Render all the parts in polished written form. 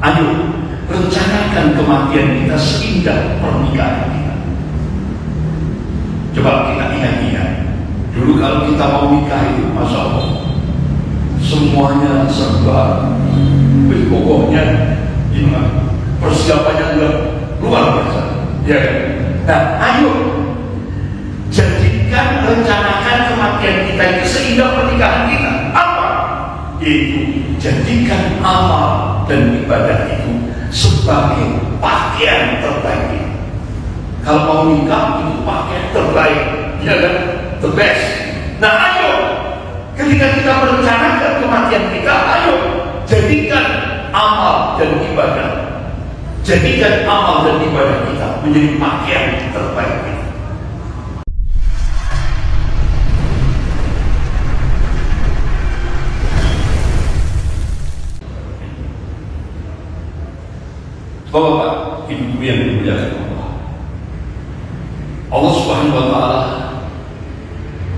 Ayo, rencanakan kematian kita seindah pernikahan kita. Coba kita ingat-ingat. Dulu kalau kita mau nikah itu, Masya Allah, semuanya serba, pokoknya gimana? Persiapannya udah luar biasa. Ya kan? Nah, ayo jadikan, rencanakan kematian kita itu seindah pernikahan kita. Apa? Yaitu jadikan amal dan ibadah itu sebagai pakaian terbaik. Kalau mau nikah itu pakaian terbaik, ya kan? The best. Nah, ayo ketika kita merencanakan kematian kita, ayo jadikan amal dan ibadah. Jadikan amal dan ibadah kita menjadi pakaian terbaik kita. Bapak-bapak, ibu-ibu yang dimuliakan Allah, Allah Subhanahu wa Ta'ala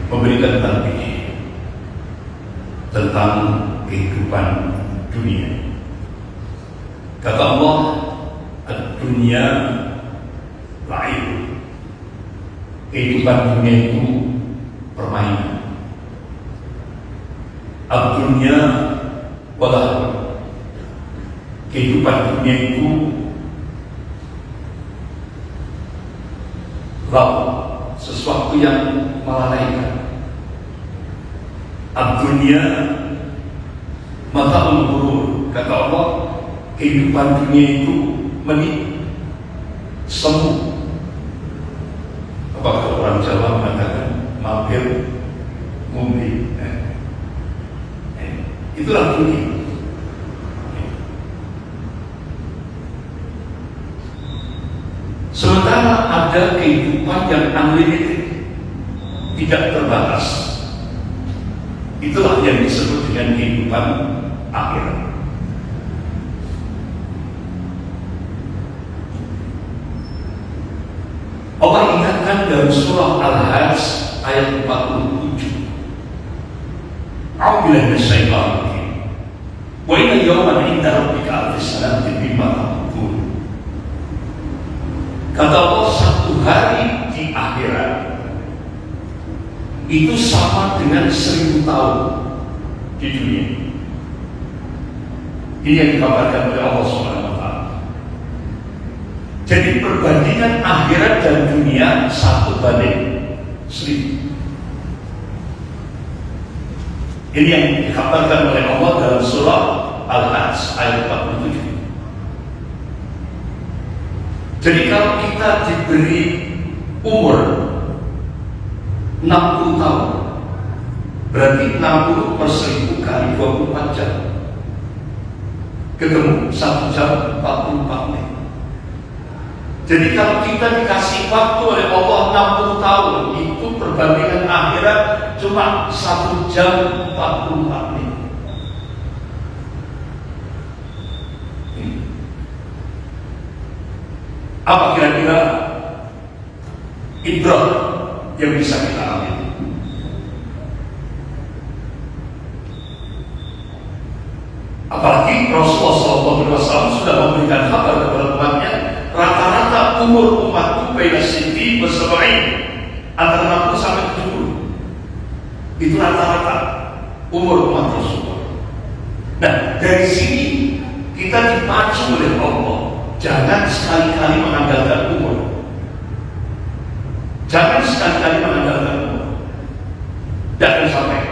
memberikan tarbiyah tentang kehidupan dunia. Kata Allah, dunia lain. Kehidupan dunia itu permainan. Dunia walau kehidupan dunia itu sesuatu yang melalaikan. Dunia mata ulur, kata Allah, kehidupan dunia itu semu. Apakah orang Jawa mengatakan mampir mumpi? Itulah dunia. Sementara ada kehidupan yang unlimited, tidak terbatas. Itulah yang disebut dengan kehidupan akhirat. Allah ingatkan dalam surah Al-Hajj ayat 47. A'udzubillahi minasyaitonir rajim. Wa inna yawman 'inda rabbika alf sanatin mimma ta'udun. Kata Allah, satu hari di akhirat itu sama dengan 1000 tahun di dunia. Ini yang dikabarkan oleh Allah Subhanahu wa Ta'ala. Jadi perbandingan akhirat dan dunia 1:1000. Ini yang dikabarkan oleh Allah dalam surah Al-Hajj ayat 47. Jadi kalau kita diberi umur 60 tahun, berarti 60 per 1000 kali 24 jam, ketemu 1 jam 44 menit. Jadi kalau kita dikasih waktu oleh Allah 60 tahun, itu perbandingan akhirat cuma 1 jam 44 menit. Apa kira-kira ibrah yang bisa kita ambil? Apalagi Rasulullah SAW sudah memberikan kabar kepada umatnya, rata-rata umur umatku baina sinti bersebain antara 60 sampai 70. Itu rata-rata umur umat Rasulullah. Nah, dari sini kita dipacu oleh Allah. Jangan sekali-kali mengandalkan umur. Jangan sekali-kali mengandalkan umur. Jangan sampai.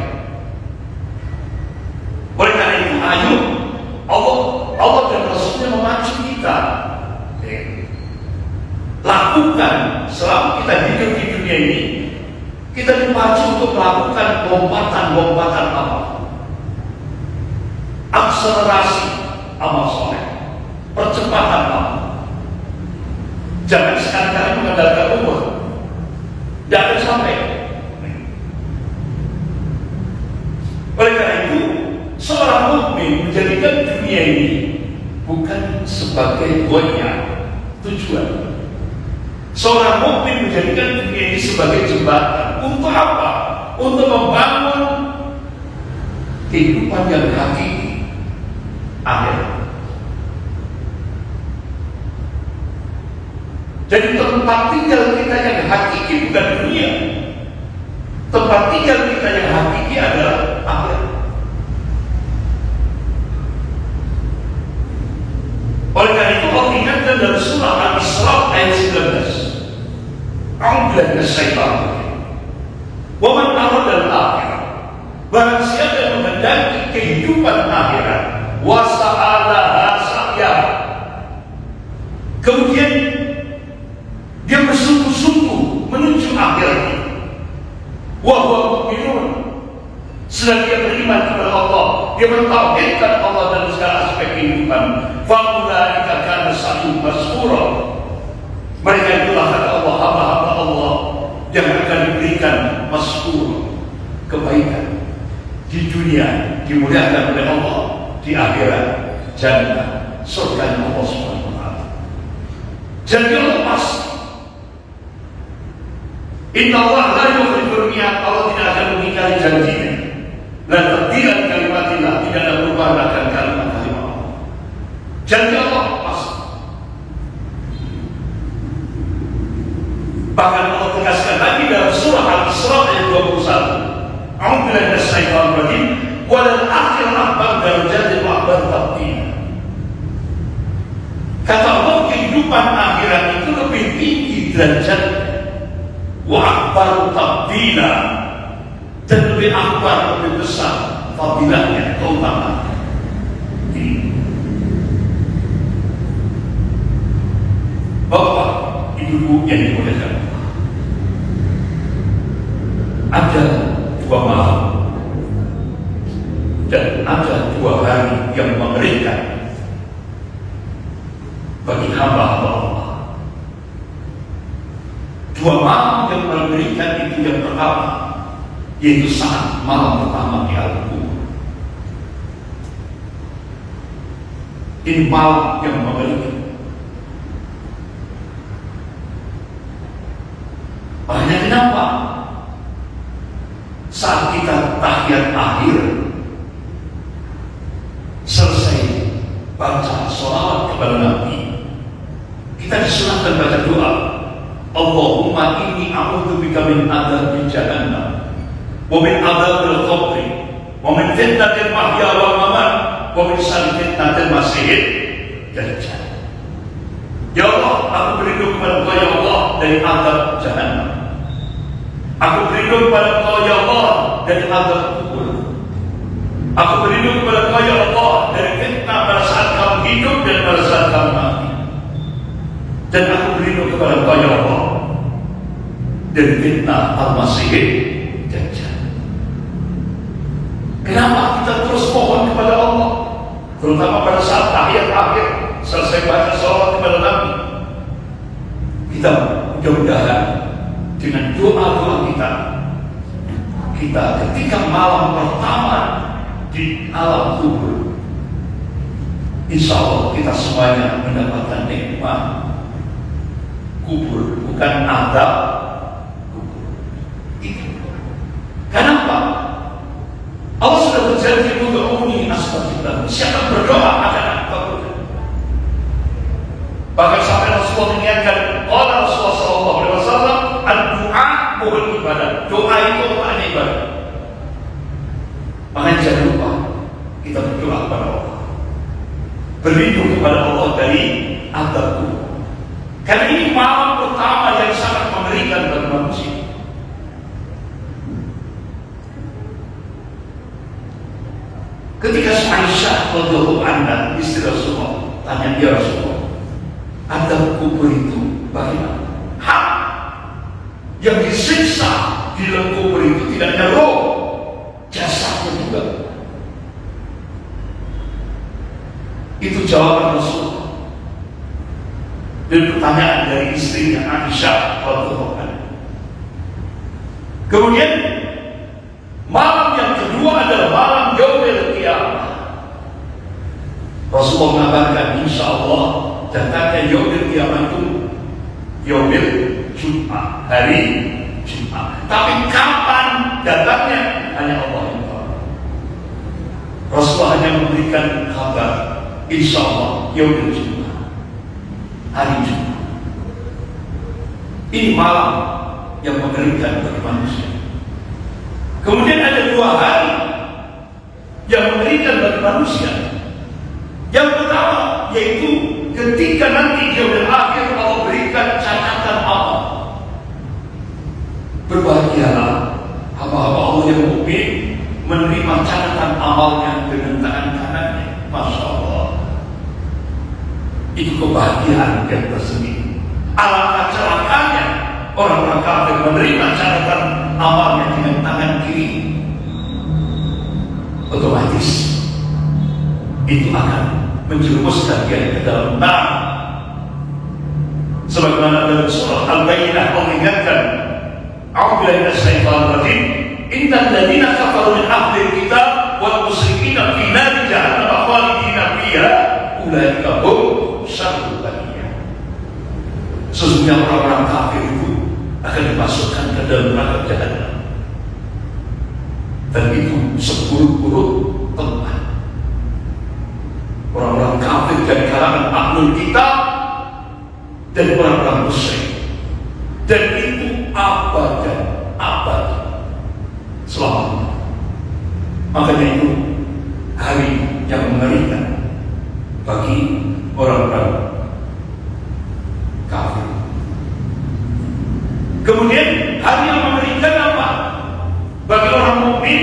Oleh karena itu, ayo Allah dan Rasulnya memacu kita. Lakukan selama kita hidup di dunia ini, kita dipacu untuk melakukan lompatan-lompatan apa? Akselerasi amal soleh. Percepatan amal. Jangan sekali-kali mengandalkan umur. Jangan sampai. Oleh karena itu, seorang mukmin menjadikan dunia ini bukan sebagai tujuan. Seorang mukmin menjadikan dunia ini sebagai jembatan. Untuk apa? Untuk membangun kehidupan yang hakiki, akhirat. Jadi tempat tinggal kita yang hakiki bukan dunia. Tempat tinggal kita yang hakiki adalah akhirat. Oleh karena itu Allah ingatkan dalam surah Al-Isra ayat 19. A'udzubillahi minasyaitonir rajim. Wa man arada al-akhirah, barang siapa yang menghendaki kehidupan akhirat, wa sa'alaha sa'yaha, kemudian dia bersungguh-sungguh menuju akhirat itu, wa huwa mu'minun, sedang dia beriman kepada Allah, dia mentauhidkan Allah dalam segala aspek kehidupan, faulaika kana sa'yuhum mashkura, mereka itulah kata Allah hamba-hamba Allah yang akan diberikan mashkur, kebaikan di dunia, dimuliakan oleh Allah, di akhirat jannah, surga Allah Subhanahu wa taala. Jadi Allah pasti, Inna Allah la yukhliful mi'ad, Allah tidak akan mengingkari janjinya. Dan tabdilan kalimatillah, tidak ada perubahan akan kalimat-kalimat Allah. Janji Allah pasti. Bahkan Allah tegaskan lagi dalam surah Al-Isra ayat 21. A'udzubillahi minasyaitonir rajim. Walal akhirah ba'da darajati wa ba'da tabdil. Kata Allah, kehidupan akhirat itu lebih tinggi derajatnya, wa akbar tabdila, dan lebih akbar, lebih besar fadilahnya, keutamaan. Bapak, ibu yang dimuliakan, ada dua malam dan ada dua hari yang mengerikan bagi hamba-hamba Allah. Dua malam yang mengerikan itu yang pertama, yaitu saat malam pertama di alam kubur. Ini malam yang mengerikan. Makanya kenapa saat kita tahiyat akhir selesai baca sholawat kepada Nabi, kita disunahkan baca doa, Allahumma inni a'udzubika min adzabi jahannam wa min adzabil qabr wa min fitnatil mahya wal mamat wa min syarri fitnatil masiihid dajjal. Ya Allah, aku berlindung kepada Engkau ya Allah dari azab jahannam. Aku berlindung kepada Engkau ya Allah dari azab kubur. Aku berlindung kepada Engkau ya Allah dari fitnah pada saat kamu hidup dan pada saat kamu mati. Dan aku berlindung kepada Engkau ya Allah dari fitnah al-masiihid dajjal. Kenapa kita terus mohon kepada Allah, terutama pada saat tahiyat akhir selesai baca sholawat kepada Nabi? Kita mudah-mudahan dengan doa-doa kita ketika malam pertama di alam kubur, insya Allah kita semuanya mendapatkan nikmat kubur, bukan azab kubur. Itu kenapa Allah sudah berjanji untuk umum asbab. Siapa berdoa akan kabulkan. Bahkan sampai Rasulullah mengingatkan, Allah Rasulullah sallallahu alaihi wasallam, doa bukan ibadah. Doa itu maknanya ibadah. Makanya jangan lupa kita berdoa kepada Allah, berlindung kepada Allah dari azab kubur. Karena ini malam pertama yang sangat mengerikan bagi manusia. Ketika Aisyah radhiyallahu anha, istri Rasulullah, tanya, ya Rasulullah, azab kubur itu bagaimana? Hak yang disiksa di dalam kubur itu tidak hanya roh, jasadnya juga. Itu jawaban Rasulullah dan pertanyaan dari istrinya Aisyah radhiyallahu anha. Kemudian malam yang kedua adalah malam yaumil qiyamah. Rasulullah mengabarkan insya Allah datangnya yaumil qiyamah itu yaumil Jumat, hari Jumat. Tapi kapan datangnya hanya Allah yang tahu. Rasulullah hanya memberikan kabar, insya Allah yaumil Jumat, hari Jumat. Ini malam yang mengerikan bagi manusia. Kemudian ada 2 hari yang mengerikan bagi manusia. Yang pertama yaitu ketika nanti di yaumil akhir Allah berikan catatan amal. Berbahagialah hamba-hamba Allah yang mukmin menerima catatan amalnya dengan tangan kanannya. Masya Allah, itu kebahagiaan yang tersendiri. Alangkah celakanya orang-orang kafir menerima catatan amalnya dengan tangan kiri. Otomatis itu akan menjerumuskan dia ke dalam neraka. Sebagaimana dalam surah Al-Baqarah mengingatkan, "A'udzubillahi minasyaitonir rajim, innal ladzina kafaru min ahlil kitab wal musyrikina fi nari jahannam khalidina fiha ulaika hum syarrul bariyah." Sesungguhnya orang-orang kafir itu akan dimasukkan ke dalam neraka jahanam, dan itu seburuk-buruk tempat. Orang-orang kafir dari kalangan ahlul kitab dan orang-orang musyrik, dan itu abad selamanya. Makanya itu hari yang mengerikan bagi orang-orang kafir. Kemudian hari yang mengerikan apa bagi orang mukmin?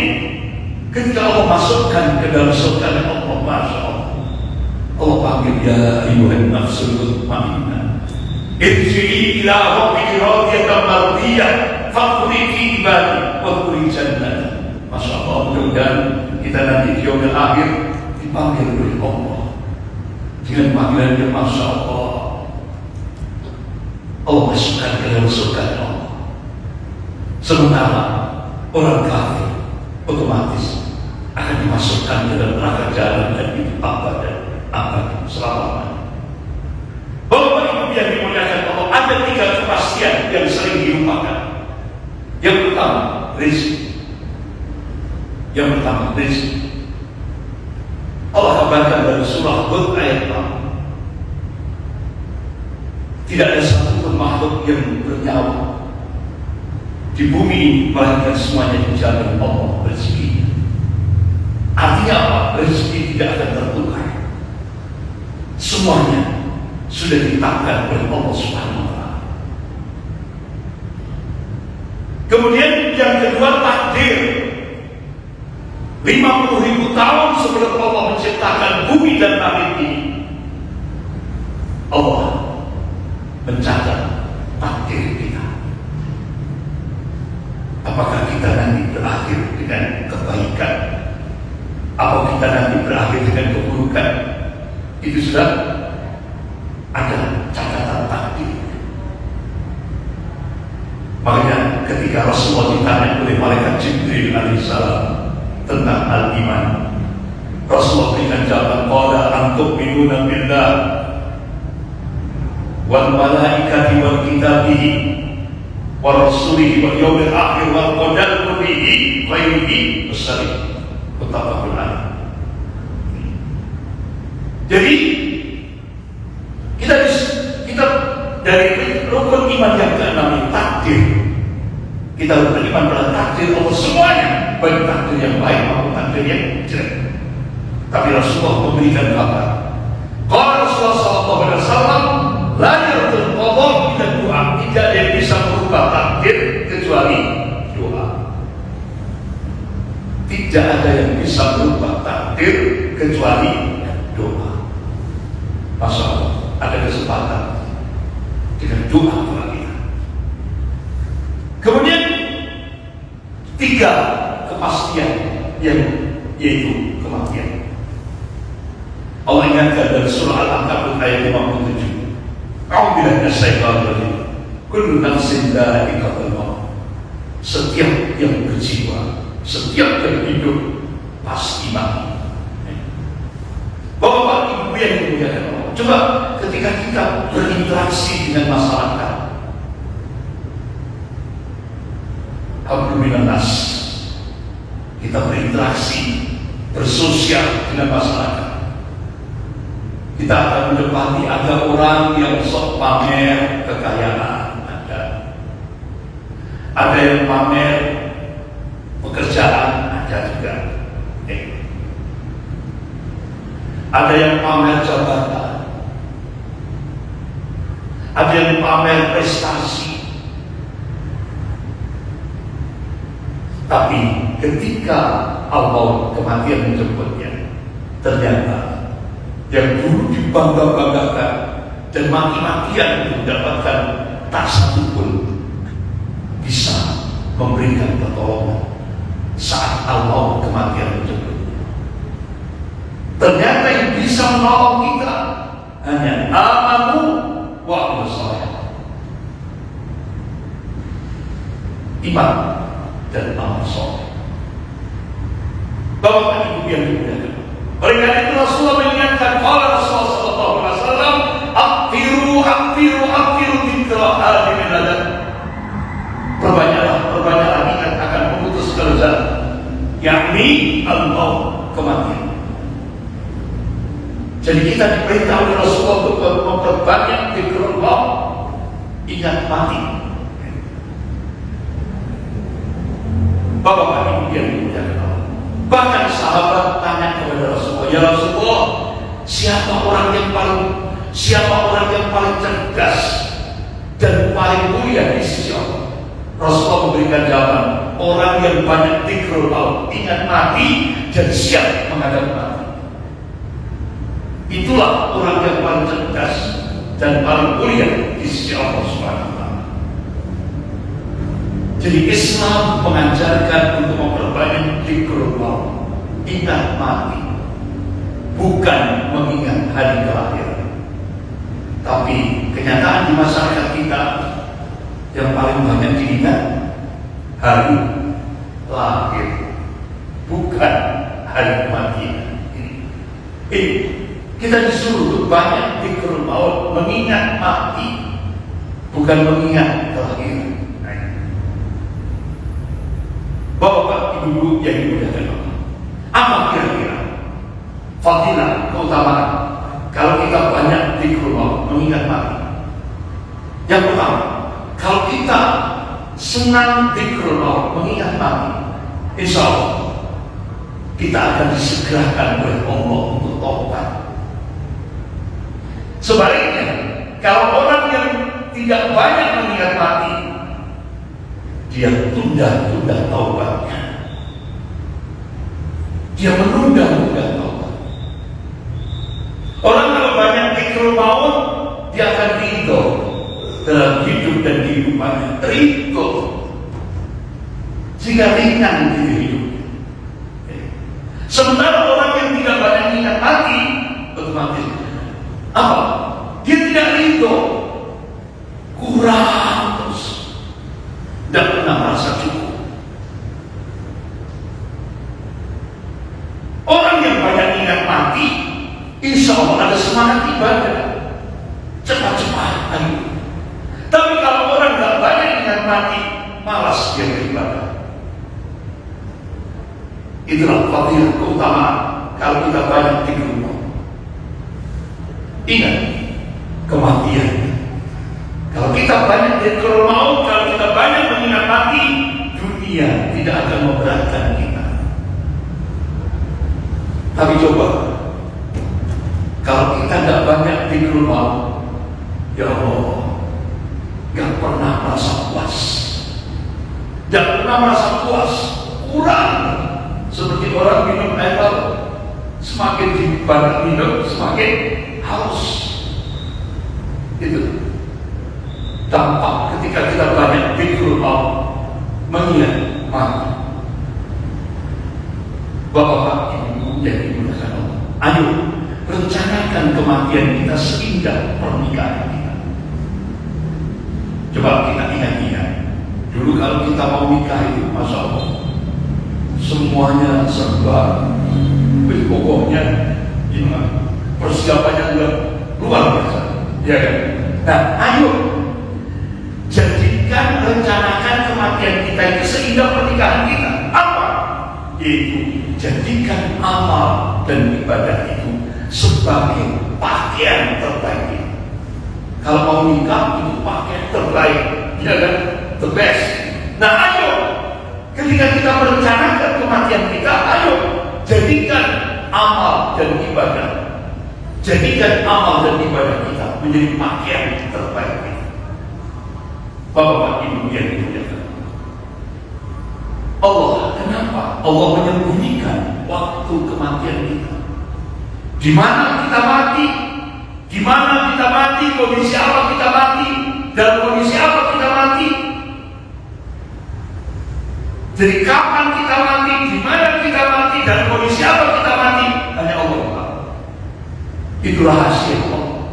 Ketika Allah masukkan ke dalam surga Allah, Masya Allah, Allah panggil, "Ya ayyuhan nafsul mutmainnah, irji'i ila rabbiki radiyatan mardiyah, fadkhuli fi ibadi wadkhuli jannah." Masya Allah, mudah-mudahan kita nanti di yaumil akhir dipanggil oleh Allah dengan panggilan yang Masya Allah. Allah masukkan ke dalam surga Allah. Sementara orang kafir otomatis akan dimasukkan ke dalam neraka jahanam, dan itu abad selamanya. Bapak Ibu yang dimuliakan Allah, ada 3 kepastian yang sering dilupakan. Yang pertama, rezeki. Allah kabarkan dari surah Hud ayat 6, tidak ada satu pun makhluk yang bernyawa di bumi melainkan semuanya dijamin Allah rezeki. Artinya apa? Rezeki tidak akan tertukar. Semuanya sudah ditetapkan oleh Allah Subhanahu wa Ta'ala. Kemudian yang kedua, takdir. 50.000 tahun sebelum Allah menciptakan bumi dan langit ini, Allah mencatat takdir kita. Apakah kita nanti berakhir dengan kebaikan, atau kita nanti berakhir dengan keburukan? Itu sudah ada catatan takdir. Makanya ketika Rasulullah ditanya oleh malaikat Jibril alaihissalam tentang al-iman, Rasulullah berikan jawaban, qala antum minuna billah wal malaikati wal kitabihi wal rasulihi wal yawmil akhir wal qadar kullihi khairihi wasyarrihi. Muttafaqun alaih. Jadi kita dari rukun iman yang ke-6, takdir. Kita beriman pada takdir Allah semuanya, baik takdir yang baik maupun takdir yang jelek. Tapi Rasulullah memberikan kabar. Kalau Rasulullah SAW, la yardul qadha illa doa. Tidak ada yang bisa merubah takdir kecuali doa. Tidak ada yang bisa merubah takdir kecuali doa. Masya Allah, ada kesempatan dengan doa kita. Kemudian 3 kepastian yang yaitu kematian. Allah ingatkan dalam surah Al-Ankabut ayat 57. A'udzubillahi minasyaitonir rajim. Kullu nafsin dha'iqatul maut. Setiap yang berjiwa, setiap yang hidup pasti mati. Bapak Ibu yang dimuliakan Allah, coba ketika kita berinteraksi dengan masyarakat, alhamdulillah, kita berinteraksi, bersosial dengan masyarakat, kita akan mendapati ada orang yang sok pamer kekayaan, ada Ada yang pamer pekerjaan, ada juga. Ada yang pamer jabatan, ada yang pamer prestasi. Tapi ketika Allah kematian menjemputnya, ternyata yang dulu dibangga-banggakan dan mati-matian mendapatkan tak satu pun bisa memberikan pertolongan saat Allah kematian menjemputnya. Ternyata yang bisa menolong kita hanya amanu wa amalus saleh. Iman dan amal saleh. Bapak Ibu yang dimuliakan, oleh karena itu Rasulullah mengingatkan, qala Rasulullah sallallahu alaihi wasallam, akfiru dzikra hadimin ladan. Perbanyaklah ingat akan memutus kelezatan, yakni Allah kematian. Jadi kita diperintah oleh Rasulullah untuk memperbanyak zikrullah, ingat mati. Bapak Ibu yang dimuliakan Allah. Bahkan sahabat tanya kepada Rasulullah, ya Rasulullah, siapa orang yang paling cerdas dan paling mulia di sisi Allah? Rasulullah memberikan jawaban, orang yang banyak zikrullah, ingat mati dan siap menghadapi mati. Itulah orang yang paling cerdas dan paling mulia di sisi Allah Subhanahu wa Ta'ala. Jadi Islam mengajarkan untuk memperbanyak zikrullah, ingat mati, bukan mengingat hari kelahiran. Tapi kenyataan di masyarakat kita yang paling banyak diingat hari lahir, bukan hari kematian. Kita disuruh untuk banyak zikrul maut, mengingat mati, bukan mengingat kelahiran. Bapak Ibu yang dimuliakan Allah, apa kira-kira fadilah, keutamaan kalau kita banyak zikrul maut, mengingat mati? Yang pertama, kalau kita senang zikrul maut, mengingat mati, insya Allah kita akan disegerakan oleh Allah untuk taubat. Sebaliknya, kalau orang yang tidak banyak mengingat mati, dia tunda-tunda taubatnya. Dia menunda-nunda taubat. Orang kalau banyak zikrul maut, dia akan ridho dalam hidup dan kehidupannya, ridho sehingga ringan di hidup. Sementara orang yang tidak banyak ingat mati, otomatis apa? Dia tidak ridho, kurang terus, tidak pernah merasa cukup. Orang yang banyak ingat mati, insya Allah ada semangat ibadah, cepat-cepat ayo. Tapi kalau orang tidak banyak ingat mati, malas dia beribadah. Itulah fadilah, keutamaan kalau kita banyak zikrullah. Ingat kematian. Kalau kita banyak zikrul maut, kalau kita banyak mengingat mati, dunia tidak akan memberatkan kita. Tapi coba, kalau kita tidak banyak zikrul maut, ya Allah, gak pernah merasa puas, gak pernah merasa puas, kurang. Seperti orang minum air laut, semakin dibanyak minum, semakin haus. Itu dampak ketika kita banyak zikrul maut, mengingat mati. Bapak Ibu yang dimuliakan Allah, ayo rencanakan kematian kita seindah pernikahan kita. Coba kita ingat-ingat dulu kalau kita mau nikah itu, masya Allah, semuanya serba, pokoknya persiapannya juga luar biasa, ya kan? Nah, ayo jadikan, rencanakan kematian kita itu seindah pernikahan kita. Apa? Yaitu jadikan amal dan ibadah itu sebagai pakaian terbaik. Kalau mau nikah itu pakaian terbaik, ya kan? The best. Nah, ayo, ketika kita merencanakan kematian kita, ayo jadikan amal dan ibadah. Jadikan amal dan ibadah kita menjadi pakaian terbaik kita. Bapak Ibu yang dimuliakan Allah, kenapa Allah menyembunyikan waktu kematian kita? Di mana kita mati? Di mana kita mati? Kondisi apa kita mati? Dalam kondisi apa kita mati? Jadi kapan kita mati? Di mana kita mati? Dalam kondisi apa kita mati? Hanya Allah tahu. Itu rahasia Allah.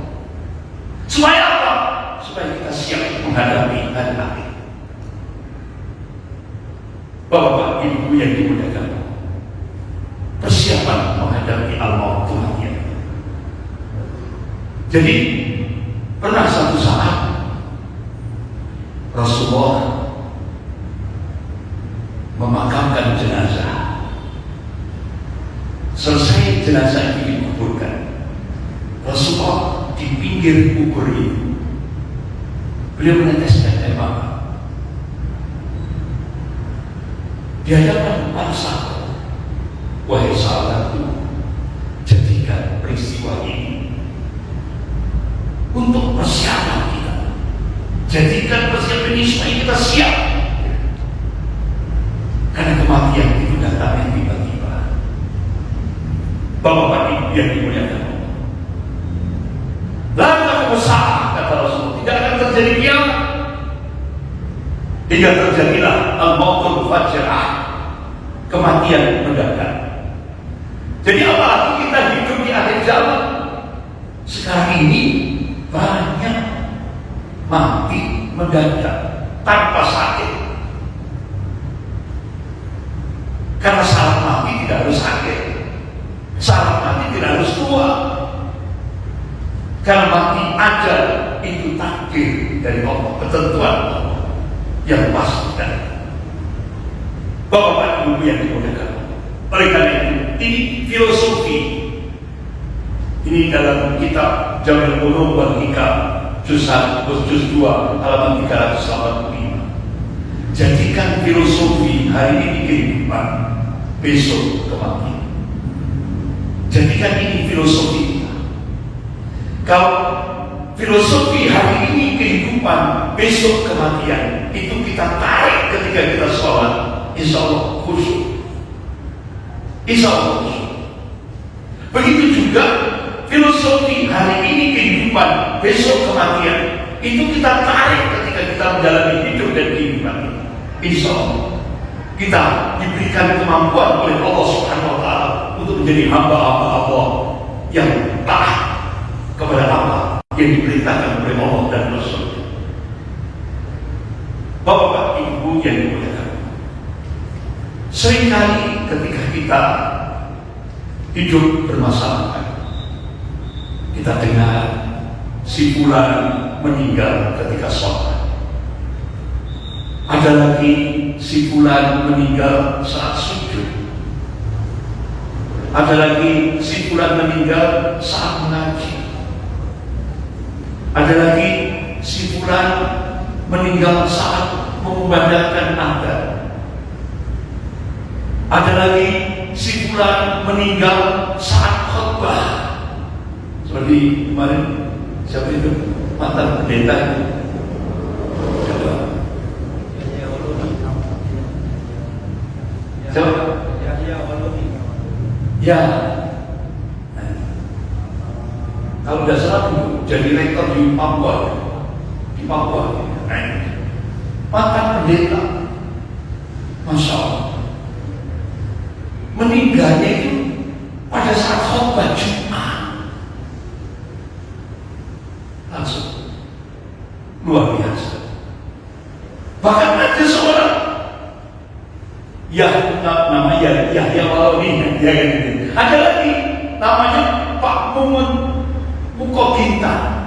Supaya apa? Supaya kita siap menghadapi hari akhir. Bapak Ibu yang dimuliakan, persiapan menghadapi al-maut kematian. Jadi pernah satu saat Rasulullah memakamkan jenazah. Selesai jenazah itu dikuburkan, Rasulullah di pinggir kubur itu beliau meneteskan air mata. Di hadapan para sahabat, wahai sahabatku, jadikan peristiwa ini untuk persiapan kita. Jadikan persiapan ini supaya kita siap, karena kematian itu datangnya tiba-tiba. Bapak Ibu yang dimuliakan, lantas usaha, kata Rasul, tidak akan terjadi kiamat hingga terjadilah al-mautul fajrah, kematian mendadak. Jadi apalagi kita hidup di akhir zaman. Sekarang ini banyak mati mendadak tanpa sakit. Karena syarat mati tidak harus sakit, syarat mati tidak harus tua. Karena mati ajal itu takdir dari Allah, ketentuan Allah yang pasti. Bapak Ibu yang dimuliakan, oleh karena itu, ini filosofi. Ini dalam kitab Jamil Ulum wal Hikam juz 2 halaman 385. Jadikan filosofi hari ini kehidupan, besok kematian. Jadikan ini filosofi kita. Kalau filosofi hari ini kehidupan, besok kematian, itu kita tarik ketika kita sholat, insya Allah khusyuk. Insya Allah khusyuk. Begitu juga filosofi hari ini kehidupan, besok kematian, itu kita tarik ketika kita menjalani hidup dan kehidupan ini. Insya Allah kita diberikan kemampuan oleh Allah Subhanahu Wa Taala untuk menjadi hamba-hamba Allah yang taat kepada apa yang diperintahkan oleh Allah dan Rasul. Bapak Ibu yang dimuliakan, seringkali ketika kita hidup bermasalah, kita dengar si fulan meninggal ketika sholat, ada lagi si fulan meninggal saat sujud, ada lagi si fulan meninggal saat mengaji, ada lagi si fulan meninggal saat mengumandangkan adzan, ada lagi si fulan meninggal saat khutbah. Seperti kemarin siapa itu mantan pendeta itu, siapa? Ya, kalau tidak salah jadi rektor di Papua, mantan pendeta, masya Allah, meninggalnya itu pada saat khutbah Jumat, langsung luar biasa. Bahkan ada seorang namanya Yahya Walauni, ya kan? Ada lagi namanya Pak Mumun Mukoginta,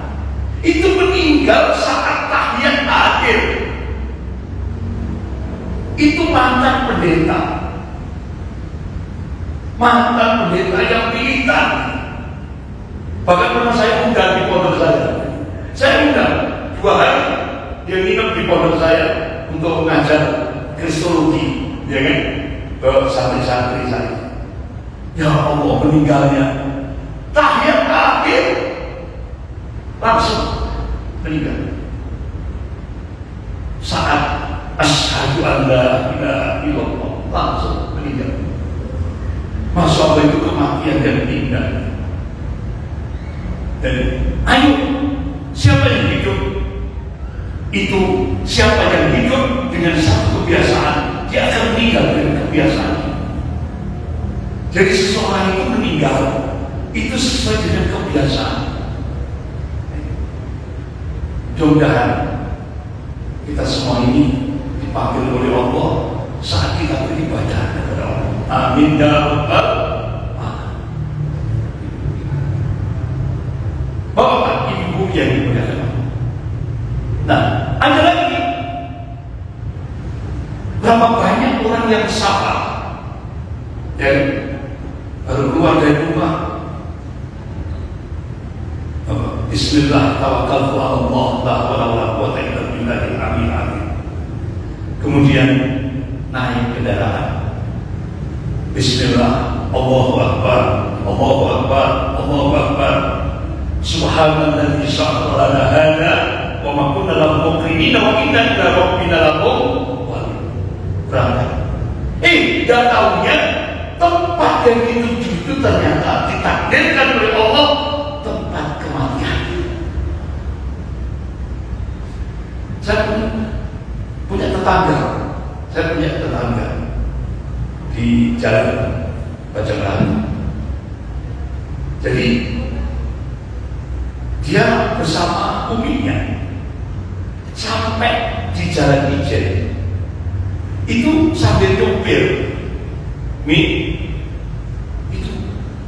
itu meninggal saat tahiyat akhir. Itu mantan pendeta yang militan. Bahkan pernah saya undang di pondok saya undang 2 hari dia nginep di pondok saya untuk mengajar kristologi, ya kan? Ke santri-santri saya. Ya Allah, meninggalnya tahiyat akhir langsung meninggal. Saat asyhadu an la ilaha illallah langsung meninggal. Masya Allah, itu kematian yang indah. Dan ayo, siapa yang hidup? Itu siapa yang hidup dengan satu kebiasaan, dia akan meninggal dengan kebiasaan. Jadi seseorang itu meninggal itu sesuai dengan kebiasaan. Mudah-mudahan kita semua ini dipanggil oleh Allah saat kita beribadah kepada Allah. Amin ya rabbal alamin. Bapak Ibu yang dimuliakan Allah. Nah, ada lagi berapa banyak orang yang sabar dan baru keluar dari rumah, Bismillah tawakkaltu ala Allah la haula wala quwwata illa billahil aliyyil azim. Kemudian naik kendaraan, Bismillah, Allahu Akbar, Allahu Akbar, Allahu Akbar. Subhanalladzi sakhkhara lana hadza wa ma kunna lahu muqrinin wa inna ila rabbina lamunqalibun. Berangkat. Tidak tahunya tempat yang dituju itu ternyata ditakdirkan oleh Allah tempat kematian. Saya punya tetangga di jalan Bajang. Jadi dia bersama uminya sampai di Jalan Ijen. Itu sambil nyopir, itu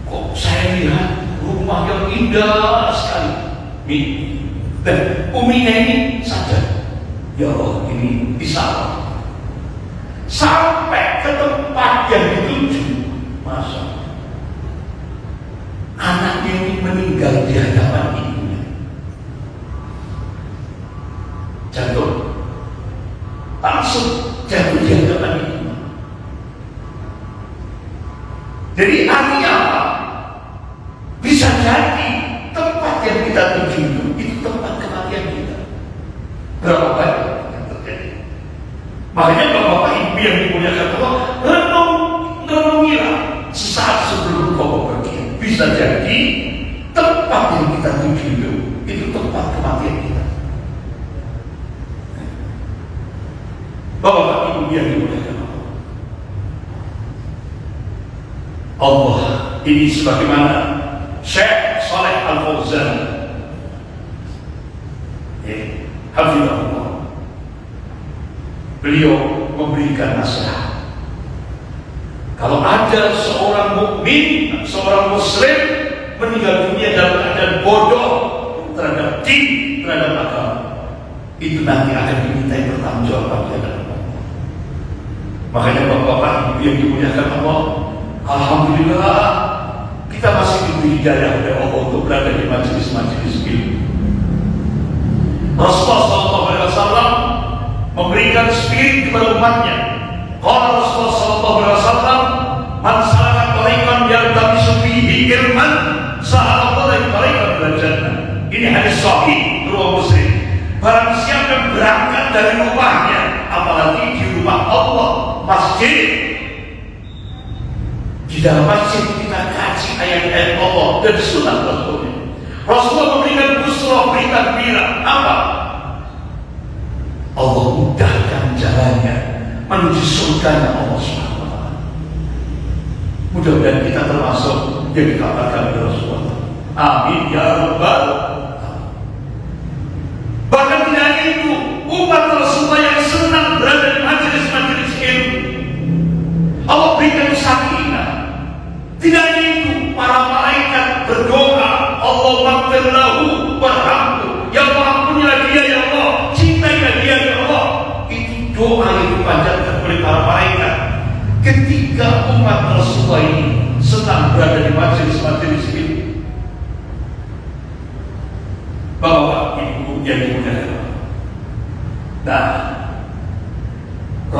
kok saya lihat rumah yang indah sekali, dan uminya ini sadar, ya Allah, ini bisa sampai ke tempat yang dituju. Masa anaknya ini meninggal di hadapan ibunya, jatuh, langsung jatuh di hadapan ibunya. Jadi artinya apa? Bisa jadi tempat yang kita tuju itu tempat kematian kita. Berapa banyak yang terjadi? Makanya Bapak Ibu yang dimuliakan Allah, renungilah sesaat sebelum kau pergi. Bisa jadi tempat yang kita tuju itu tempat kematian kita. Bapak Ibu yang dimuliakan Allah, ini sebagaimana Syekh Saleh Al-Fauzan, hafizahullah, beliau memberikan nasihat. Kalau ada seorang mukmin, seorang muslim meninggal dunia dalam keadaan bodoh terhadap din, terhadap agama, itu nanti akan dimintai pertanggungjawaban di hadapan Allah. Makanya Bapak-bapak Ibu yang dimuliakan Allah, alhamdulillah kita masih diberi hidayah oleh Allah untuk berada di majelis-majelis ilmu. Rasulullah SAW memberikan spirit kepada umatnya. Kalau Rasulullah SAW, man salaka tariqan yaltamisu fihi ilman sahala Allah tariqan ilal jannah. Ini hadis sahih riwayat Muslim. Barang siapa yang berangkat dari rumahnya, apalagi di rumah Allah, masjid, di dalam masjid kita kaji ayat-ayat Allah dan sunnah Rasulnya. Rasulullah memberikan busra, berita gembira. Apa? Allah mudahkan jalannya menuju surga Allah SWT. Mudah-mudahan kita termasuk yang dikatakan oleh Rasulullah. Amin ya rabbal alamin. Bahkan tidak hanya itu, umat Rasulullah yang senang berada di majelis-majelis ilmu, Allah berikan sakinah. Tidak hanya itu, para malaikat berdoa, Allah maghfir lahu warhamhu, ya Allah ampunilah dia ya Allah, cintailah dia ya Allah. Itu doa yang dipanjatkan oleh para malaikat ketika umat Rasulullah ini senang berada di majelis-majelis ilmu. Bapak Ibu yang dimuliakan, nah,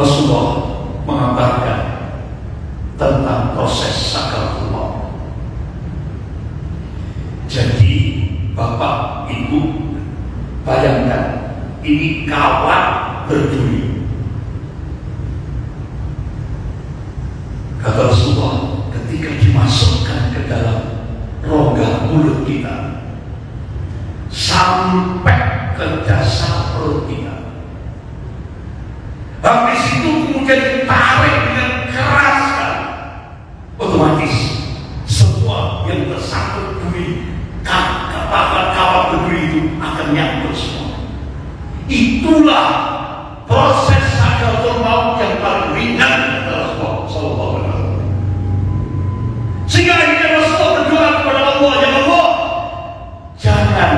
Rasulullah mengabarkan tentang proses sakaratul maut. Jadi Bapak Ibu bayangkan, ini kawat berduri. Kata Rasulullah, ketika dimasukkan ke dalam rongga mulut kita sampai ke dasar perut kita, habis itu kemudian ditarik dengan keras sekali, otomatis semua yang tersangkut duri kawat berduri itu akan nyangkut semua. Itulah proses sakaratul maut yang paling ringan kata Rasulullah sallallahu alaihi wasallam. Sehingga akhirnya Rasulullah berdoa kepada Allah, ya Allah, jangan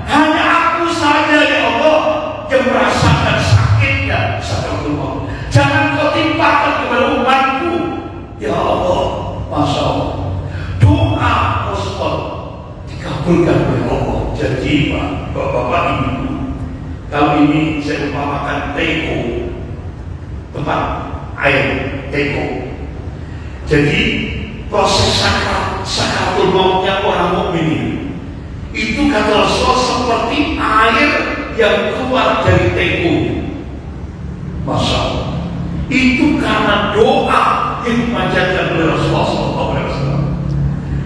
hanya aku saja ya Allah yang merasakan sakitnya sakaratul maut. Jangan kau timpakan kepada umatku ya Allah. Masya Allah, doa Rasulullah dikabulkan oleh Allah. Jadi Bapak Ibu, kalau ini saya umpamakan teko, tempat air teko. Jadi proses sakaratul mautnya orang mukmin itu kata Rasulullah seperti air yang keluar dari teko. Masya Allah, itu karena doa yang dipanjatkan oleh Rasulullah SAW.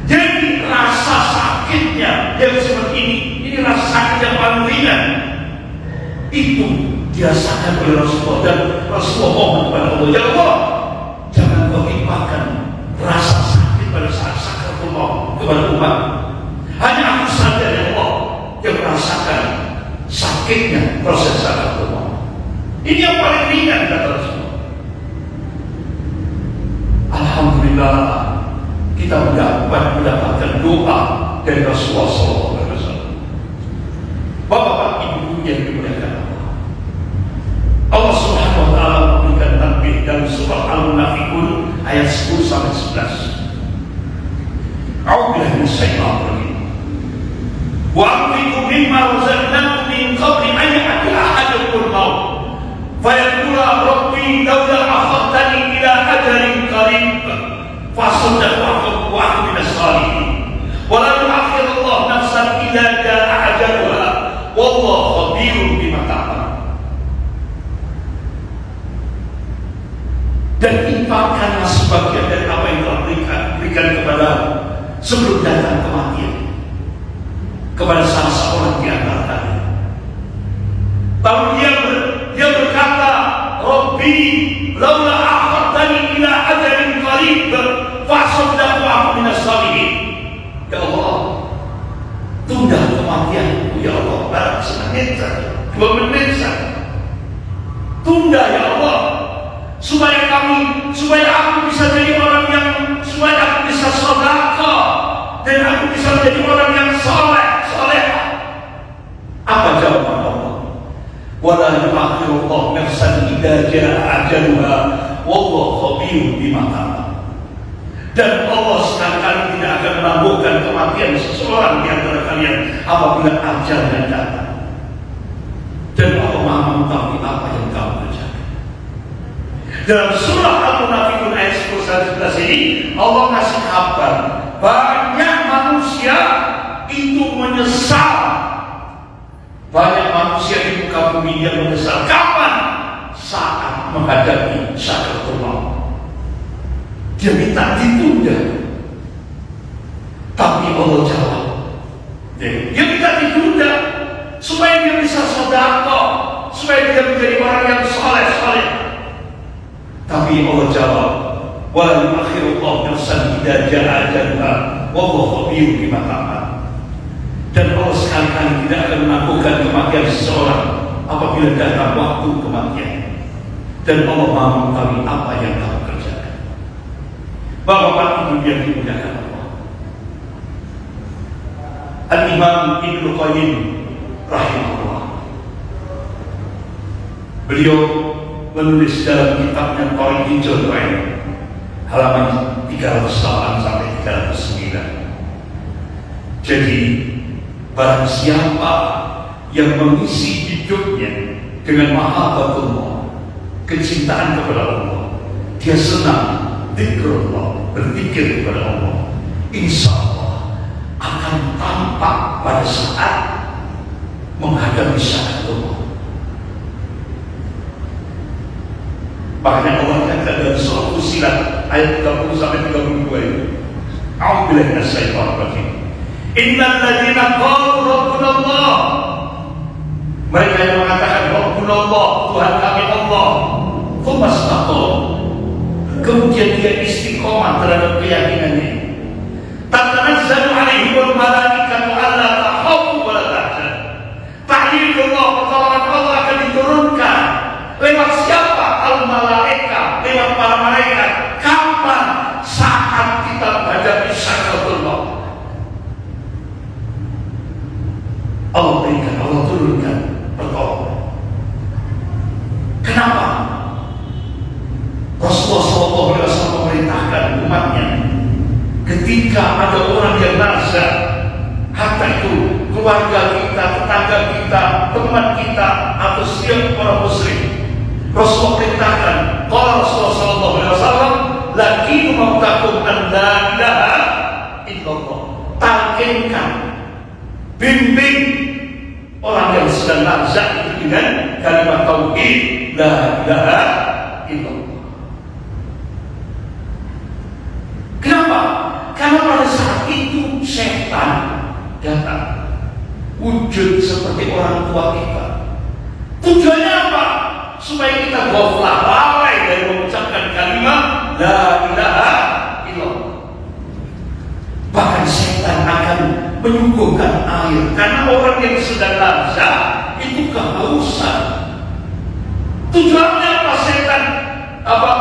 Jadi rasa sakitnya yang seperti ini rasa sakit yang paling ringan, itu dirasakan oleh Rasulullah. Dan Rasulullah mohon kepada Allah, ya Allah, jangan kau timpakan rasa sakit pada saat sakaratul maut kepada umat. Hanya aku saja ya Allah yang merasakan sakitnya proses sakaratul maut. Ini yang paling ringan kata Rasulullah. Alhamdulillah, kita mendapatkan doa dari Rasulullah SAW. Bapak Ibu yang dimuliakan Allah, Allah Subhanahu wa taala memberikan tanbih dalam surah Al-Munafiqun ayat 10 sampai 11. A'udzubillahi minasyaitonir rajim. Wa anfiqu mimma razaqnakum min qabli an ya'tiya ahadakumul maut fayaqulu rabbi laula akhartani ila ajalin qarib fasaddaqtu wa aku minas shalihin. Wa la yu'akhirullahu nafsan idza jaa ajaluha wallahu khabirun bima ta'malun. Dan infakkanlah sebagian dari apa yang telah berikan kepada sebelum datang kematian kepada salah seorang di antara kalian. Lalu dia berkata, Rabbi laula akhartani ila ajalin qarib fasaddaqtu aku minas shalihin. Ya Allah, tunda kematianku ya Allah, barang semenit saja, 2 menit saja, tunda ya Allah, supaya aku bisa jadi orang yang, supaya aku bisa sedekah dan aku bisa menjadi orang yang saleh. Apa jawaban Allah? Wala yu'akhirullahu nafsan idza jaa ajaluha wallahu khabirun bima ta'malun. Dan Allah sekali-kali tidak akan menangguhkan kematian seseorang di antara kalian apabila ajalnya datang. Dan Allah Maha mengetahui apa yang kamu kerjakan. Dalam surah Al-Munafiqun ayat 10-11 ini Allah kasih kabar banyak manusia itu menyesal. Banyak manusia di muka bumi yang menyesal. Kapan? Saat menghadapi sakaratul maut. Dia minta ditunda, tapi Allah jawab. Dia minta ditunda supaya dia bisa sedekah, supaya dia menjadi orang yang saleh. Tapi Allah jawab, wa yu'akhirullahu nafsan idza jaa ajaluha wallahu khabirun bima ta'malun. Dan Allah sekali-kali tidak akan menangguhkan kematian seseorang apabila datang waktu kematian. Dan Allah Maha mengetahui apa yang kamu kerjakan. Bapak Ibu yang dimuliakan Allah, Al-Imam Ibnu Qayyim rahimahullah, beliau menulis dalam kitabnya Tariq Hijrul Rain halaman 308 sampai 309. Jadi barang siapa yang mengisi hidupnya dengan mahabbatullah, kecintaan kepada Allah, dia senang zikrullah, berzikir kepada Allah, insya Allah akan tampak pada saat menghadapi syahadat Allah. Makanya Allah kata dalam surah Fussilat ayat 30 sampai 32 ini, a'udzubillahi minasyaitonir rajim. Innal ladzina qalu rabbuna Allah, mereka yang mengatakan rabbuna Allah, Tuhan kami Allah, tsumma istaqamu, kemudian dia istiqomah terhadap keyakinannya, tatanazzalu alaihimul malaikatu alla takhafu wa la tahzanu. Ta'lilullah, pertolongan Allah akan diturunkan lewat siapa? Al-malaika, lewat para malaikat. Kapan? Saat kita menghadapi sakaratul maut. Allah berikan, Allah turunkan pertolongan. Kenapa? Rasulullah SAW memerintahkan umatnya, ketika ada orang yang nazar, hatta itu keluarga kita, tetangga kita, teman kita, atau setiap orang muslim, Rasulullah perintahkan, qala Rasulullah SAW, lakinu mautakum an la ilaha illallah. Talqinkan, bimbing orang yang sedang nazar itu dengan kalimat tauhid la ilaha illallah. Kenapa? Karena pada saat itu setan datang wujud seperti orang tua kita. Tujuannya apa? Supaya kita ghaflah, lalai dari mengucapkan kalimat la ilaha illallah. Bahkan setan akan menyuguhkan air, karena orang yang sedang lazat itu kehausan. Tujuannya apa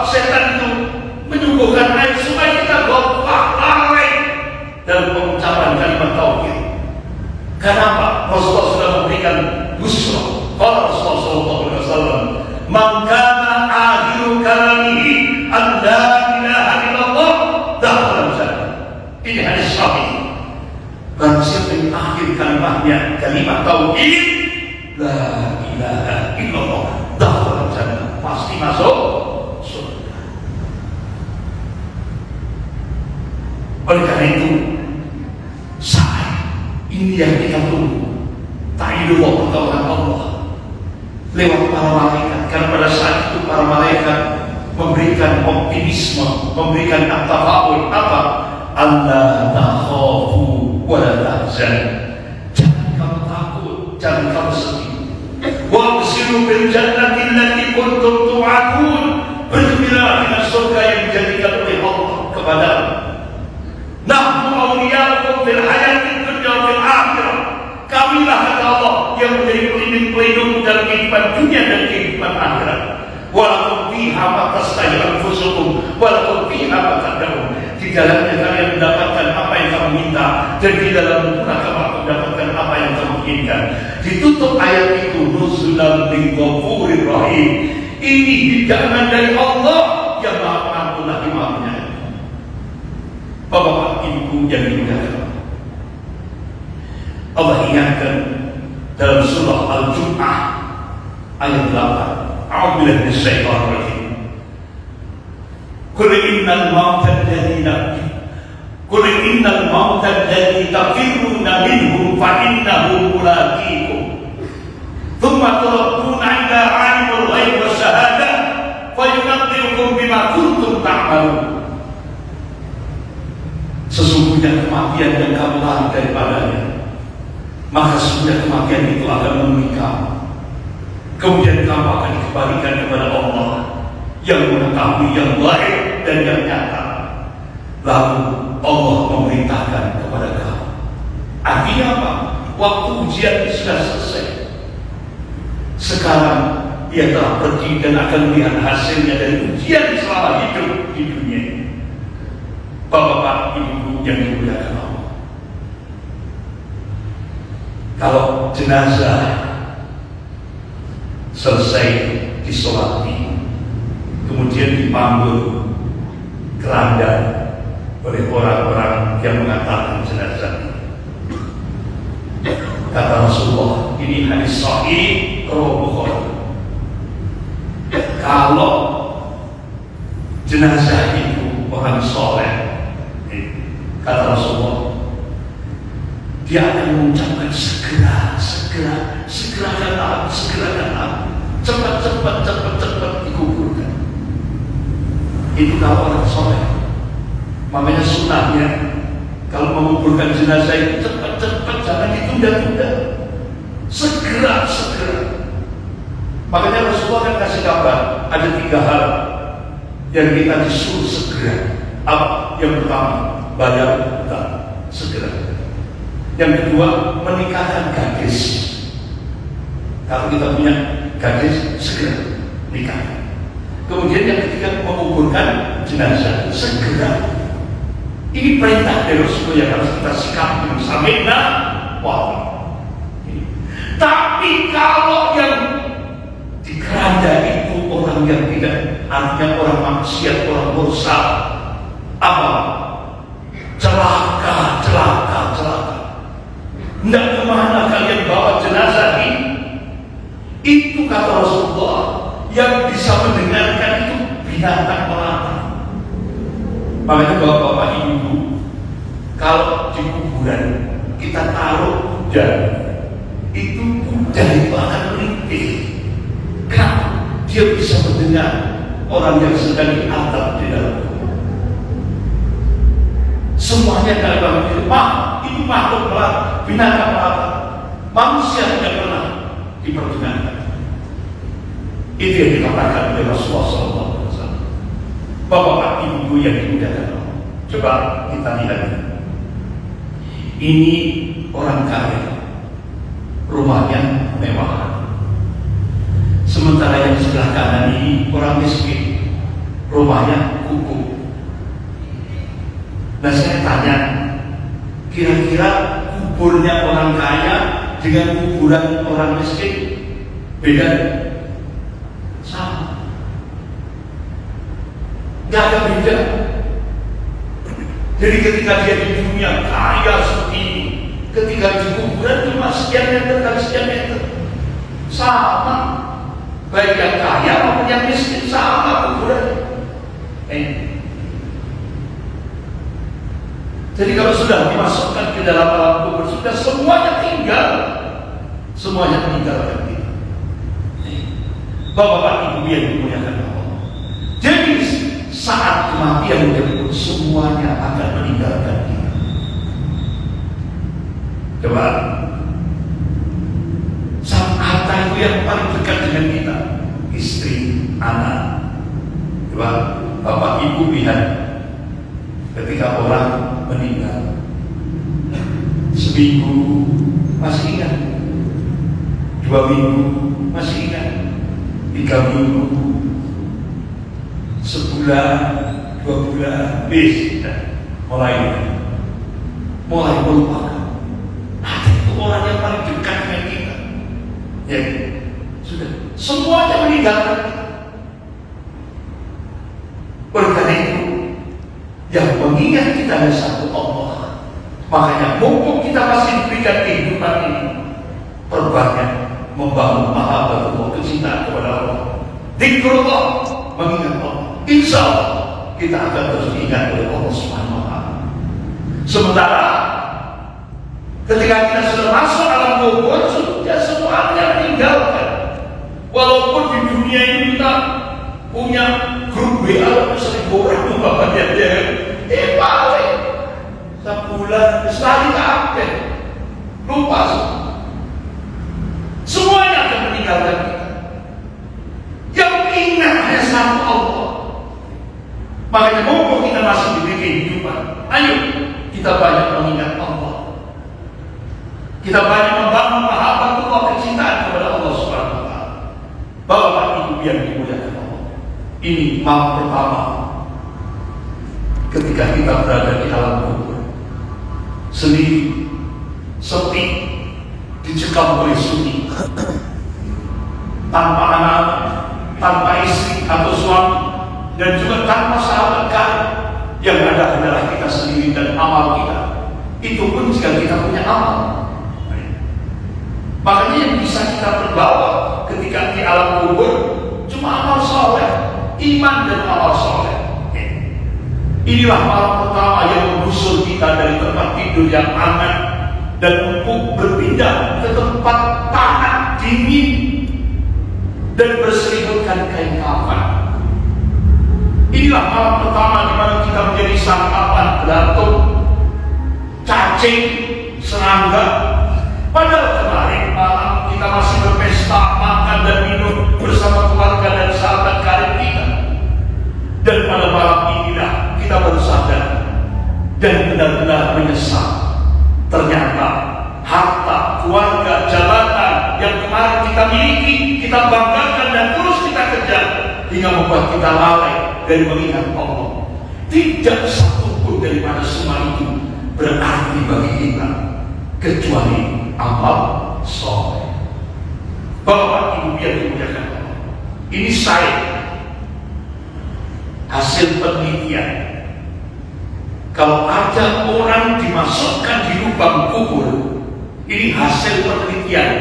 setan itu menyuguhkan air supaya kita ghaflah, lalai dalam pengucapan kalimat tauhid. Kenapa? Rasulullah sudah memberikan busra. Qala Rasulullah SAW, man kana akhiru kalamihi an la ilaha illallah dakhala jannah. Ini hadis sahih. Barang siapa yang akhir kalimatnya kalimat tauhid la ilaha illallah dakhala jannah, pasti masuk surga. Oleh karena itu, saat ini yang kita tunggu, ta'idullah, pertolongan Allah lewat para malaikat. Karena pada saat itu para malaikat memberikan optimisme, memberikan at-tafaul, apa? Allah takhafu wa la tahzanu. Jangan kamu takut, jangan kamu sedih. Wa abshiru bil jannati allati kuntum tu'adun. Bergembira dengan surga yang dijadikan oleh Allah kepadamu. Nahnu awliya'ukum fil hayatid dunya wa fil akhirah. Kamilah kata Allah yang menjadi pelindung dalam kehidupan dunia dan kehidupan akhirat. Walakum fiha ma tastahi anfusukum walakum fiha ma tad'un. Di dalamnya kalian mendapatkan apa yang kamu minta, dan di dalam pula kamu mendapatkan apa yang kamu inginkan. Ditutup ayat itu, nuzulan min ghafurir rahim. Ini hidangan dari Allah yang Maha Pengampun lagi Maha Penyayang. Bapak Ibu yang dimuliakan, Allah ingatkan dalam surah Al-Jum'ah ayat 8. A'udzubillahi minasyaitonir rajim. Qul innal mauta alladzi tafirruna minhu fa innahu mulaqikum. Tsumma turadduna ila 'alimil ghaibi wasyahadah fa yunabbi'ukum bima kuntum ta'malun. Sesungguhnya kematian yang kamu lari daripadanya, maka sesungguhnya kematian itu akan menemui kamu. Kemudian kamu akan dikembalikan kepada Allah yang mengetahui yang gaib dan yang nyata. Lalu Allah memerintahkan kepada kamu. Artinya apa? Waktu ujian sudah selesai. Sekarang dia telah pergi dan akan melihat hasilnya dari ujian selama hidup di dunia ini. Bapak Ibu yang dimuliakan Allah, kalau jenazah selesai disolati, kemudian dipanggul keranda oleh orang-orang yang mengantarkan jenazah, kata Rasulullah, ini hadis sahih riwayat Bukhari, kalau jenazah itu orang soleh, kata Rasulullah, dia akan mengucapkan segera kan, cepat dikuburkan. Itu kalau orang soleh. Makanya sunnahnya kalau menguburkan jenazah itu cepat, jangan ditunda-tunda, segera. Makanya Rasulullah kan kasih kabar ada 3 hal yang kita disuruh segera. Apa? Yang pertama, bayar hutang segera. Yang kedua, menikahkan gadis. Kalau kita punya gadis, segera nikah. Kemudian yang ketiga, menguburkan jenazah segera. Ini perintah dari Rasulullah yang harus kita sikapi sami'na wa ata'na. Tapi kalau yang di keranda itu orang yang tidak, artinya orang maksiat, orang dosa, apa? Celaka. Tidak kemana kalian bawa jenazah ini? Itu kata Rasulullah, yang bisa mendengarkan itu binatang melata. Makanya bapak-bapak ibu, kalau di kuburan kita taruh kuda, itu kuda itu akan merintih. Kenapa? Dia bisa mendengar orang yang sedang diantar di dalam kubur. Semuanya dalam itu makhluk melata, binatang melata, manusia tidak pernah diperdengarkan. Itu yang dikatakan oleh Rasulullah SAW. Bapak ibu yang dimuliakan Allah, coba kita lihat. Ini orang kaya, rumahnya mewah. Sementara yang sebelah kanan ini orang miskin, rumahnya kumuh. Nah saya tanya, kira-kira kuburnya orang kaya dengan kuburan orang miskin beda? Sama. Gak ada beda. Jadi ketika dia di dunia kaya seperti ini, ketika di kuburan cuma sekian meter kali sekian meter, sama. Baik yang kaya maupun yang miskin sama kuburan. Jadi kalau sudah dimasukkan ke dalam alam kubur, sudah semuanya tinggal, semuanya meninggalkan kita. Bapak-bapak ibu yang dimuliakan Allah. Jadi saat kematian menjemput, semuanya akan meninggalkan kita. Coba, sang harta itu yang paling dekat dengan kita, istri, anak. Coba, bapak ibu lihat, ketika orang meninggal, seminggu masih ingat, 2 minggu masih ingat, 3 minggu, sebulan, 2 bulan, mulai melupakan. Ada itu orang yang paling dekat dengan kita. Ya, sudah semuanya meninggalkan kita. Oleh karena itu, yang mengingat kita hanya satu Allah. Makanya mumpung kita masih diberikan kehidupan ini, perbanyak membangun mahabbatullah, kecintaan kepada Allah, zikrullah, mengingat Allah. Insya Allah kita akan terus diingat oleh Allah Subhanahu wa Ta'ala. Sementara ketika kita sudah masuk alam kubur, sudah semuanya meninggalkan. Walaupun di dunia ini kita punya grup WA 1.000 orang bapaknya dia balik sebulan sekali update, lupa semuanya akan meninggalkan kita. Yang ingat hanya satu Allah. Makanya mumpung kita masih diberi kehidupan, ayo kita banyak mengingat Allah. Kita banyak membangun mahabbatullah, kecintaan kepada Allah Subhanahu wa Ta'ala. Bapak ibu yang dimuliakan Allah, ini malam pertama ketika kita berada di alam kubur, sendiri, sepi, dicekam oleh sunyi, tanpa anak, tanpa istri atau suami, dan juga tanpa sahabat karib. Yang ada adalah kita sendiri dan amal kita. Itu pun jika kita punya amal. Makanya yang bisa kita terbawa ketika di alam kubur cuma cuma amal soleh, iman dan amal soleh. Inilah malam pertama yang mengusur kita dari tempat tidur yang aman dan empuk berpindah ke tempat panas dingin dan berselimutkan kain kafan. Inilah malam pertama di mana kita menjadi santapan belatung, cacing, serangga. Padahal kemarin malam kita masih berpesta, makan dan minum bersama keluarga dan sahabat karib kita. Dan pada malam inilah kita baru sadar dan benar-benar menyesal. Ternyata harta, keluarga, jabatan yang kemarin kita miliki, kita banggakan dan terus kita kejar hingga membuat kita lalai dari mengingat Allah. Tidak satu pun daripada semua itu berarti bagi kita kecuali amal soleh. Bapak Ibu yang dimuliakan Allah, ini saya hasil penelitian. Kalau ada orang dimasukkan di lubang kubur, ini hasil penelitian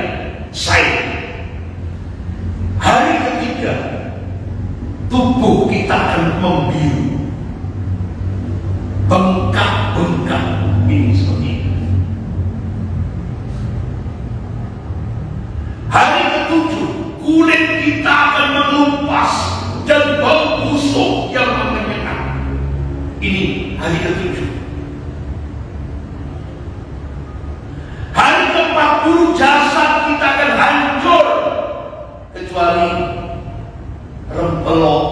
saya. Hari ketiga tubuh kita akan membiru, bengkak-bengkak ini seperti ini. Hari ketujuh kulit kita akan mengelupas dan bau busuk yang menyengat. Ini hari ketujuh. Hari ke-40 jasad kita akan hancur kecuali rempelok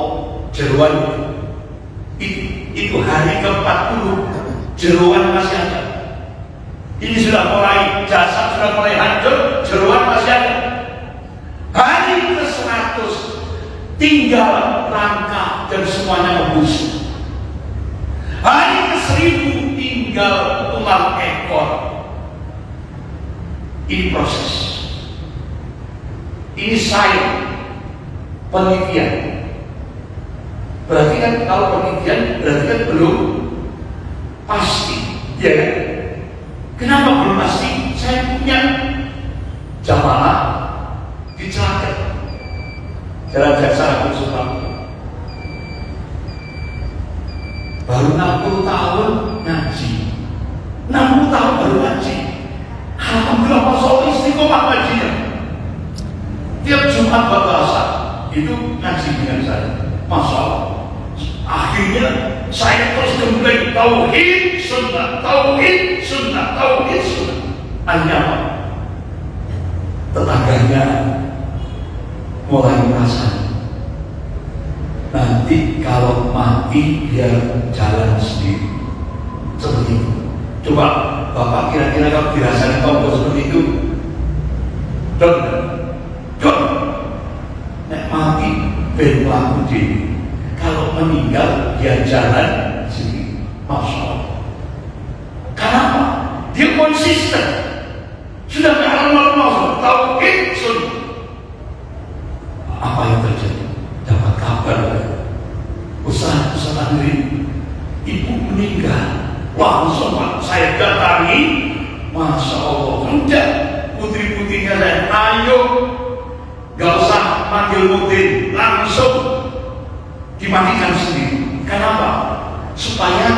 jeroan. Itu hari ke-40 jeroan masih ada. Ini sudah mulai, jasad sudah mulai hancur, jeroan masih ada. Hari ke-100 tinggal rangka dan semuanya membusuk. Hari ke-1000 tinggal tulang ekor. Ini proses. Ini sains, penelitian. Berarti kan kalau penelitian berarti kan belum pasti, ya kan? Kenapa belum pasti? Saya punya jamaah di Cilacap, Jalan Jaksa Agung Suprapto. Baru 60 tahun ngaji, 60 tahun baru ngaji. Alhamdulillah, Masya Allah, istiqomah ngajinya. Tiap Jumat bahasa itu ngaji dengan saya, Masya Allah. Akhirnya saya terus kembali tauhid sunnah, tauhid sunnah, tauhid sunnah. Akhirnya apa? Tetangganya mulai merasa nanti kalau mati biar jalan sendiri seperti itu. Coba Bapak kira-kira kalau dirasakan tombol seperti itu, don nek mati ben laku dhewe, kalau meninggal dia jalan sendiri. Masya Allah. Kenapa? Dia konsisten. Sudah normal tauhid sunnah. Apa yang terjadi? Dapat kabar, Ustaz Andri, ibu meninggal. Langsung saya datangi, Masya Allah, udah putri-putrinya saya, ayo, gak usah manggil mutin, langsung dimatikan sendiri. Kenapa? Supaya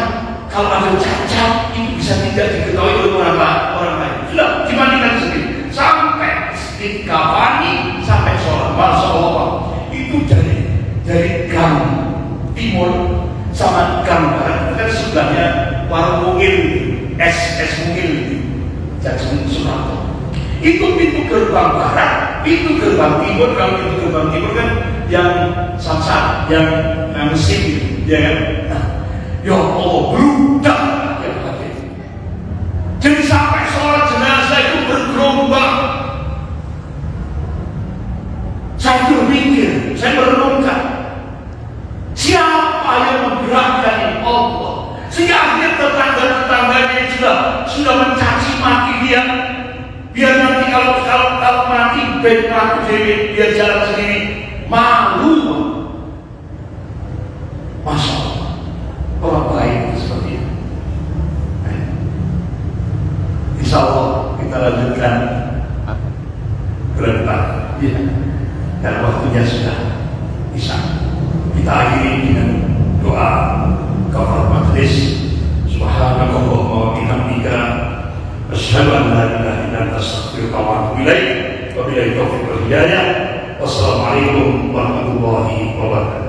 kalau ada cacat itu bisa tidak diketahui oleh orang lain. Sudah dimatikan sendiri sampai dikafani sampai sholat. Masya Allah, itu dari gang timur sama gang barat, kan sebelahnya warung mungil, es mungil, Jagung Suprapto. Itu pintu gerbang barat, pintu gerbang timur. Kalau pintu gerbang timur kan yang Samsat, yang Mesin, ya kan? Nah, ya Allah, berudak yang pakai. Jadi sampai sholat jenazah itu bergerombang. Saya berpikir, saya merenungkan, siapa yang menggerakkan ini? Allah. Sehingga akhirnya tetangga-tetangganya sudah mencaci maki dia. Biar nanti kalau mati ben aku dewi, biar jalan sendiri. Malu. Masya Allah, orang baik itu seperti itu. Insya Allah kita lanjutkan ke depan. Ya. Dan waktunya sudah bisa. Kita akhiri dengan doa kafaratul majlis. Subhanakallahumma wa bihamdika asyhadu an la ilaha illa anta astaghfiruka wa atubu ilaik. Wabillahi taufiq wal hidayah. Wassalamualaikum warahmatullahi wabarakatuh.